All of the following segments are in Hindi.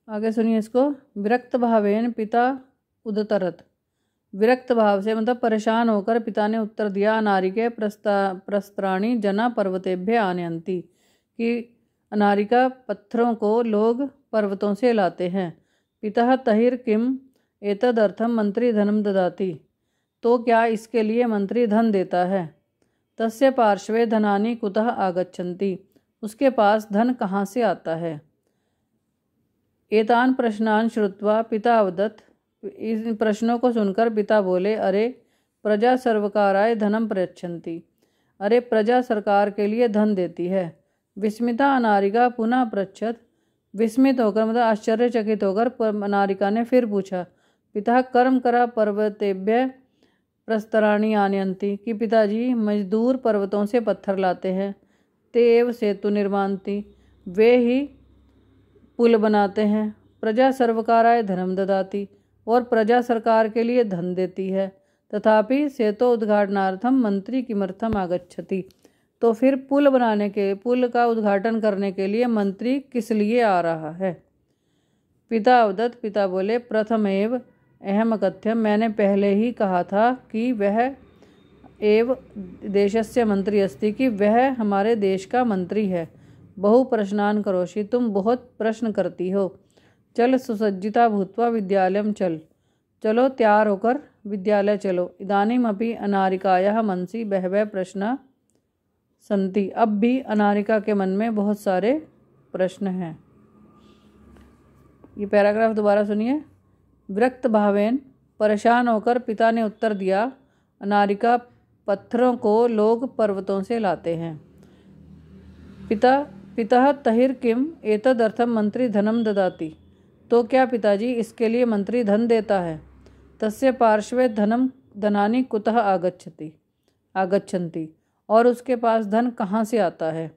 आगे सुनिए इसको। विरक्त भावेन पिता उदतरत। विरक्त भाव से मतलब परेशान होकर पिता ने उत्तर दिया, अनारिके प्रस्त्राणी जना पर्वतेभ्य आनयन्ति, कि अनारिका पत्थरों को लोग पर्वतों से लाते हैं। पिता तहिर किम एतदर्थम मंत्री धनम ददाति, तो क्या इसके लिए मंत्री धन देता है। तस्य पार्श्वे धनानि कुतः आगच्छन्ति, उसके पास धन कहाँ से आता है। एतान प्रश्नान श्रुत्वा पिता अवदत्, इन प्रश्नों को सुनकर पिता बोले, अरे प्रजा सर्वकाराय धनम प्रयच्छन्ति, अरे प्रजा सरकार के लिए धन देती है। विस्मिता अनारिका पुनः पृच्छत, विस्मित होकर मतलब आश्चर्यचकित होकर अनारिका ने फिर पूछा, पिता कर्म करा पर्वतेभ्य प्रस्तराणी आनयन्ति, कि पिताजी मजदूर पर्वतों से पत्थर लाते हैं। ते एव सेतु निर्मान्ति, वे ही पुल बनाते हैं। प्रजा सर्वकाराय धनम ददाति, और प्रजा सरकार के लिए धन देती है। तथापि सेतो उद्घाटनार्थम मंत्री किमर्थम आगच्छति, तो फिर पुल का उद्घाटन करने के लिए मंत्री किस लिए आ रहा है। पिता अवदत्, पिता बोले, प्रथमेव अहम कथ्यम, मैंने पहले ही कहा था कि वह एव देशस्य मंत्री अस्ति, कि वह हमारे देश का मंत्री है। बहु प्रश्नान करोषि, तुम बहुत प्रश्न करती हो। चल सुसज्जिता भूत्वा विद्यालयम चल, चलो तैयार होकर विद्यालय चलो। इदानीम अपि अनारिकायाः मनसि बहवः प्रश्न संति, अब भी अनारिका के मन में बहुत सारे प्रश्न हैं। ये पैराग्राफ दोबारा सुनिए। विरक्त भावेन, परेशान होकर पिता ने उत्तर दिया, अनारिका पत्थरों को लोग पर्वतों से लाते हैं। पिता तहिर किम एतदर्थम मंत्री धनम ददाति, तो क्या पिताजी इसके लिए मंत्री धन देता है। तस्य पार्श्वे धनानि कुतः आगच्छन्ति, और उसके पास धन कहाँ से आता है।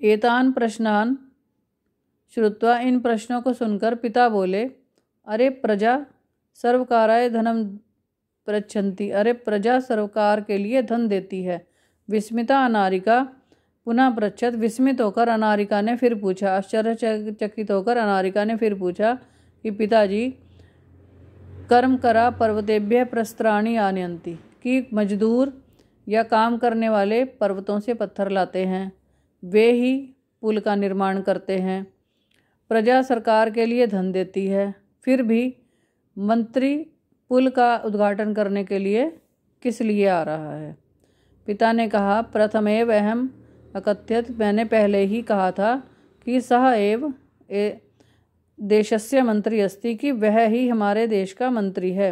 एतान प्रश्नान श्रुत्वा, इन प्रश्नों को सुनकर पिता बोले, अरे प्रजा सर्वकाराय धनम प्रयच्छन्ति, अरे प्रजा सरकार के लिए धन देती है। विस्मिता अनारिका पुनः पृच्छत, विस्मित होकर अनारिका ने फिर पूछा, आश्चर्यचकित होकर अनारिका ने फिर पूछा कि पिताजी कर्म करा पर्वतेभ्य प्रस्त्राणी आनयन्ति, कि मजदूर या काम करने वाले पर्वतों से पत्थर लाते हैं, वे ही पुल का निर्माण करते हैं। प्रजा सरकार के लिए धन देती है, फिर भी मंत्री पुल का उद्घाटन करने के लिए किस लिए आ रहा है। पिता ने कहा, प्रथमेव अहम अकथ्यत, मैंने पहले ही कहा था कि सह एव देशस्य मंत्री अस्ति, कि वह ही हमारे देश का मंत्री है।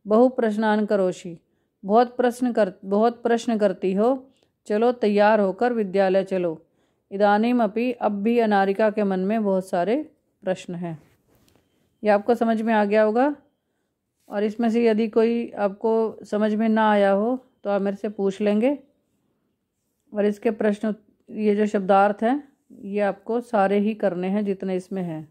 बहु प्रश्नान करोषि, बहुत प्रश्न करती हो। चलो तैयार होकर विद्यालय चलो। इदानीम अपि, अब भी अनारिका के मन में बहुत सारे प्रश्न हैं। ये आपको समझ में आ गया होगा। और इसमें से यदि कोई आपको समझ में ना आया हो तो आप मेरे से पूछ लेंगे। और इसके प्रश्न, ये जो शब्दार्थ हैं, ये आपको सारे ही करने हैं जितने इसमें हैं।